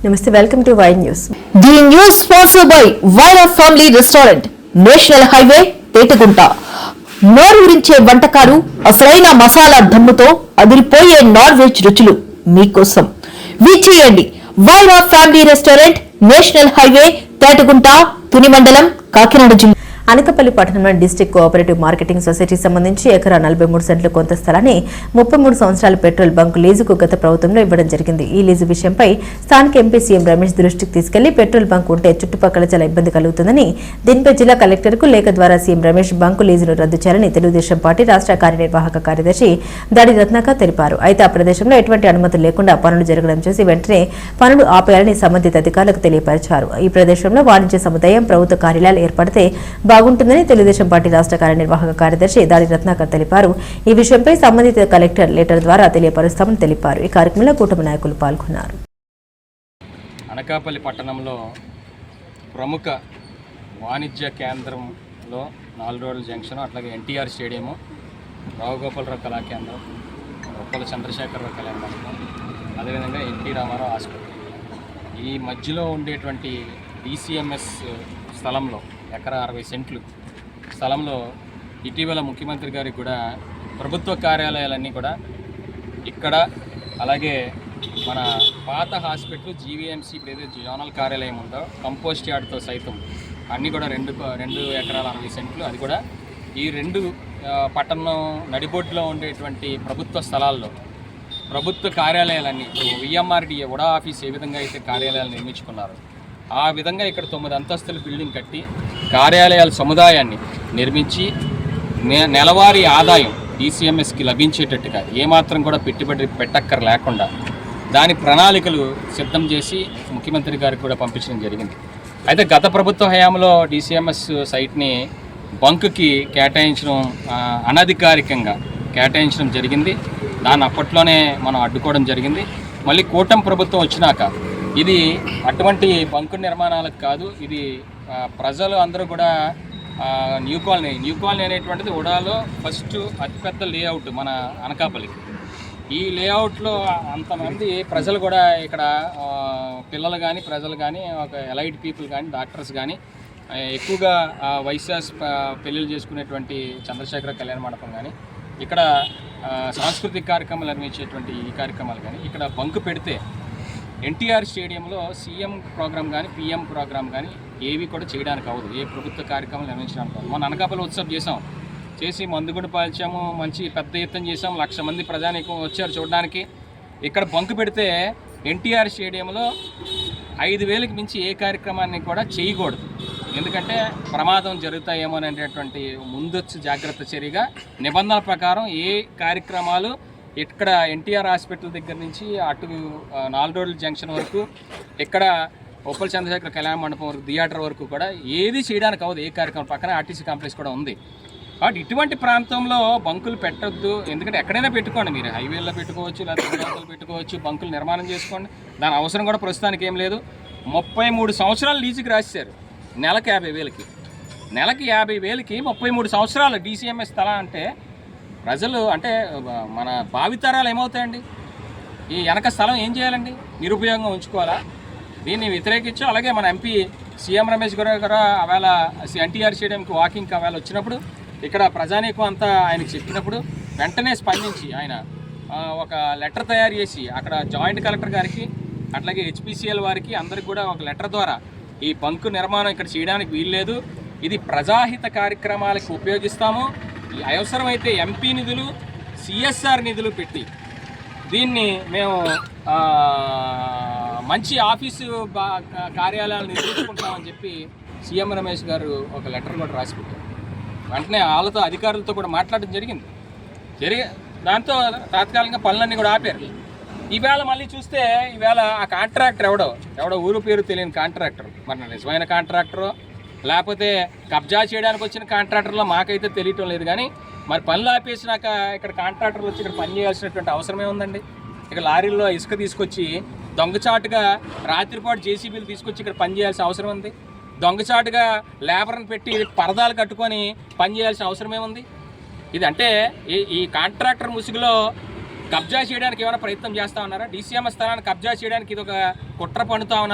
నమస్తే, welcome to Y news. The news sponsored by Vaira family restaurant, national highway, Tetagunta. నోరూరించే వంటకాలు, అసలైన మసాలా దమ్ముతో అదిరిపోయే నాన్ వెజ్ రుచులు మీకోసం. విచ్చేయండి Vaira family restaurant, national highway, Tetagunta, Tuni మండలం, కాకినాడ జిల్లా. అనకాపల్లి పట్టణంలో డిస్ట్రిక్ట్ కోఆపరేటివ్ మార్కెటింగ్ సొసైటీ సంబంధించి ఎకరా 43 సెంట్ల కొంత స్థలాన్ని 33 సంవత్సరాల పెట్రోల్ బంక్ లీజుకు గత ప్రభుత్వంలో ఇవ్వడం జరిగింది. ఈ లీజు విషయంపై స్థానిక ఎంపీ సీఎం రమేష్ దృష్టికి తీసుకెళ్లి పెట్రోల్ బంక్ ఉంటే చుట్టుపక్కల చాలా ఇబ్బంది కలుగుతుందని, దీనిపై జిల్లా కలెక్టర్కు లేఖ ద్వారా సీఎం రమేష్ బంకు లీజును రద్దు చేయాలని తెలుగుదేశం పార్టీ రాష్ట్ర కార్యనిర్వాహక కార్యదర్శి దాడి రత్నాకర్ తెలిపారు. అయితే ఆ ప్రదేశంలో ఎటువంటి అనుమతులు లేకుండా పనులు జరగడం చూసి వెంటనే పనులు ఆపేయాలని సంబంధిత అధికారులకు తెలియపరిచారు. ఈ ప్రదేశంలో వాణిజ్య సముదాయం, ప్రభుత్వ కార్యాలయాలు ఏర్పడితే బాగుంటుందని తెలుగుదేశం పార్టీ రాష్ట్ర కార్యనిర్వాహక కార్యదర్శి దాడి రత్నాకర్ తెలిపారు. ఈ విషయంపై సంబంధిత కలెక్టర్ లెటర్ ద్వారా తెలియపరుస్తామని తెలిపారు. ఈ కార్యక్రమంలో కూటమి నాయకులు పాల్గొన్నారు. అనకాపల్లి పట్టణంలో ప్రముఖ వాణిజ్య కేంద్రంలో 4 రోడ్ల జంక్షన్, అట్లాగే ఎన్టీఆర్ స్టేడియము, రావుగోపాలరావు కళా కేంద్రం, ఉప్పల చంద్రశేఖరరావు కళ్యాణ మండపం, అదేవిధంగా ఎన్టీ రామారావు హాస్పిటల్, ఈ మధ్యలో ఉండేటువంటి డిసిఎంఎస్ స్థలంలో ఎకరా 60 సెంట్లు స్థలంలో ఇటీవల ముఖ్యమంత్రి గారికి కూడా ప్రభుత్వ కార్యాలయాలన్నీ కూడా ఇక్కడ, అలాగే మన పాత హాస్పిటల్ జీవీఎంసీ ఇప్పుడు ఏదైతే జోనల్ కార్యాలయం ఉందో కంపోస్ట్ యార్డ్తో సైతం అన్నీ కూడా 2 ఎకరాల 60 సెంట్లు, అది కూడా ఈ 2 పట్టణం నడిబొడ్డులో ఉండేటువంటి ప్రభుత్వ స్థలాల్లో ప్రభుత్వ కార్యాలయాలన్నీ ఇప్పుడు విఎంఆర్డీఏ ఉడా ఆఫీస్ ఏ విధంగా అయితే కార్యాలయాలు నిర్మించుకున్నారు ఆ విధంగా ఇక్కడ 9 అంతస్తుల బిల్డింగ్ కట్టి కార్యాలయాల సముదాయాన్ని నిర్మించి నెలవారీ ఆదాయం డిసిఎంఎస్కి లభించేటట్టుగా ఏమాత్రం కూడా పెట్టుబడి పెట్టక్కర లేకుండా దాని ప్రణాళికలు సిద్ధం చేసి ముఖ్యమంత్రి గారికి కూడా పంపించడం జరిగింది. అయితే గత ప్రభుత్వ హయాంలో డిసిఎంఎస్ సైట్ని బంకుకి కేటాయించడం అనధికారికంగా కేటాయించడం జరిగింది. దాన్ని అప్పట్లోనే మనం అడ్డుకోవడం జరిగింది. మళ్ళీ కూటమి ప్రభుత్వం వచ్చినాక ఇది అటువంటి బంకు నిర్మాణాలకు కాదు, ఇది ప్రజలు అందరూ కూడా న్యూ కాలనీ అనేటువంటిది ఉడాలో ఫస్ట్ అతిపెద్ద లేఅవుట్ మన అనకాపల్లికి. ఈ లేఅవుట్లో అంతమంది ప్రజలు కూడా ఇక్కడ పిల్లలు కానీ ప్రజలు కానీ ఒక ఎలైడ్ పీపుల్ కానీ డాక్టర్స్ కానీ ఎక్కువగా వైశ్యాస్ పెళ్ళిళ్ళు చేసుకునేటువంటి చంద్రశేఖర కళ్యాణ మండపం కానీ ఇక్కడ సాంస్కృతిక కార్యక్రమాలు నిర్వహించేటువంటి ఈ కార్యక్రమాలు కానీ ఇక్కడ బంకు పెడితే ఎన్టీఆర్ స్టేడియంలో సీఎం ప్రోగ్రామ్ కానీ పిఎం ప్రోగ్రామ్ కానీ ఏవి కూడా చేయడానికి అవ్వదు, ఏ ప్రభుత్వ కార్యక్రమాలు నిర్వహించడానికి అవ్వదు. మన అనకాపల్లి ఉత్సవం చేసి మందుగుండు పాల్చాము, మంచి పెద్ద ఎత్తున చేసాం, 1,00,000 మంది ప్రజానీకం వచ్చారు చూడడానికి. ఇక్కడ బంకు పెడితే ఎన్టీఆర్ స్టేడియంలో 5,000కి మించి ఏ కార్యక్రమాన్ని కూడా చేయకూడదు, ఎందుకంటే ప్రమాదం జరుగుతాయేమో అనేటటువంటి ముందొచ్చు జాగ్రత్త చర్యగా నిబంధనల ప్రకారం ఏ కార్యక్రమాలు ఇక్కడ ఎన్టీఆర్ హాస్పిటల్ దగ్గర నుంచి అటు 4 రోడ్ల జంక్షన్ వరకు, ఇక్కడ ఉప్పల చంద్రశేఖర కళ్యాణ మండపం వరకు, థియేటర్ వరకు కూడా ఏది చేయడానికి అవ్వదు. ఏ కార్యక్రమం పక్కన ఆర్టీసీ కాంప్లెక్స్ కూడా ఉంది. కాబట్టి ఇటువంటి ప్రాంతంలో బంకులు పెట్టొద్దు. ఎందుకంటే ఎక్కడైనా పెట్టుకోండి, మీరు హైవేల్లో పెట్టుకోవచ్చు, లేదా గుజరాత్లో పెట్టుకోవచ్చు, బంకులు నిర్మాణం చేసుకోండి, దాని అవసరం కూడా ప్రస్తుతానికి ఏం లేదు. 33 సంవత్సరాలు లీజుకి రాశారు, నెలకు 50,000కి. నెలకి 50,000కి 33 సంవత్సరాలు డిసిఎంఎస్ స్థలం అంటే ప్రజలు అంటే మన భావితరాలు ఏమవుతాయండి? ఈ వెనక స్థలం ఏం చేయాలండి? నిరుపయోగంగా ఉంచుకోవాలా? దీన్ని వ్యతిరేకించు. అలాగే మన ఎంపీ సీఎం రమేష్ గారు ఆవేళ ఎన్టీఆర్ స్టేడియంకి వాకింగ్కి ఆవేళ వచ్చినప్పుడు ఇక్కడ ప్రజానీకం అంతా ఆయనకు చెప్పినప్పుడు వెంటనే స్పందించి ఆయన ఒక లెటర్ తయారు చేసి అక్కడ జాయింట్ కలెక్టర్ గారికి అట్లాగే హెచ్పిసిఎల్ వారికి అందరికి కూడా ఒక లెటర్ ద్వారా ఈ బంకు నిర్మాణం ఇక్కడ చేయడానికి వీల్లేదు, ఇది ప్రజాహిత కార్యక్రమాలకు ఉపయోగిస్తాము, అవసరమైతే ఎంపీ నిధులు సిఎస్ఆర్ నిధులు పెట్టి దీన్ని మేము మంచి ఆఫీసు కార్యాలయాలు నిర్మించుకుంటామని చెప్పి సీఎం రమేష్ గారు ఒక లెటర్ కూడా రాసి పెట్టారు. వెంటనే వాళ్ళతో అధికారులతో కూడా మాట్లాడడం జరిగింది. దాంతో తాత్కాలికంగా పనులన్నీ కూడా ఆపారు. ఈవేళ మళ్ళీ చూస్తే ఈవేళ ఆ కాంట్రాక్టర్ ఎవడో ఊరు పేరు తెలియని కాంట్రాక్టర్, మరి నిజమైన కాంట్రాక్టరు లేకపోతే కబ్జా చేయడానికి వచ్చిన కాంట్రాక్టర్లో మాకైతే తెలియటం లేదు. కానీ మరి పనులు ఆపేసినాక ఇక్కడ కాంట్రాక్టర్లు వచ్చి ఇక్కడ పని చేయాల్సినటువంటి అవసరమే ఉందండి? ఇక్కడ లారీల్లో ఇసుక తీసుకొచ్చి దొంగచాటుగా రాత్రిపాటు జేసీబీలు తీసుకొచ్చి ఇక్కడ పని చేయాల్సిన అవసరం ఉంది. దొంగచాటుగా లేబర్ని పెట్టి పరదాలు కట్టుకొని పని చేయాల్సిన అవసరమే ఉంది. ఇది అంటే ఈ కాంట్రాక్టర్ ముసుగులో కబ్జా చేయడానికి ఏమైనా ప్రయత్నం చేస్తా ఉన్నారా? DCM స్థలాన్ని కబ్జా చేయడానికి ఇది ఒక కుట్ర పన్నుతా ఉన్నారు.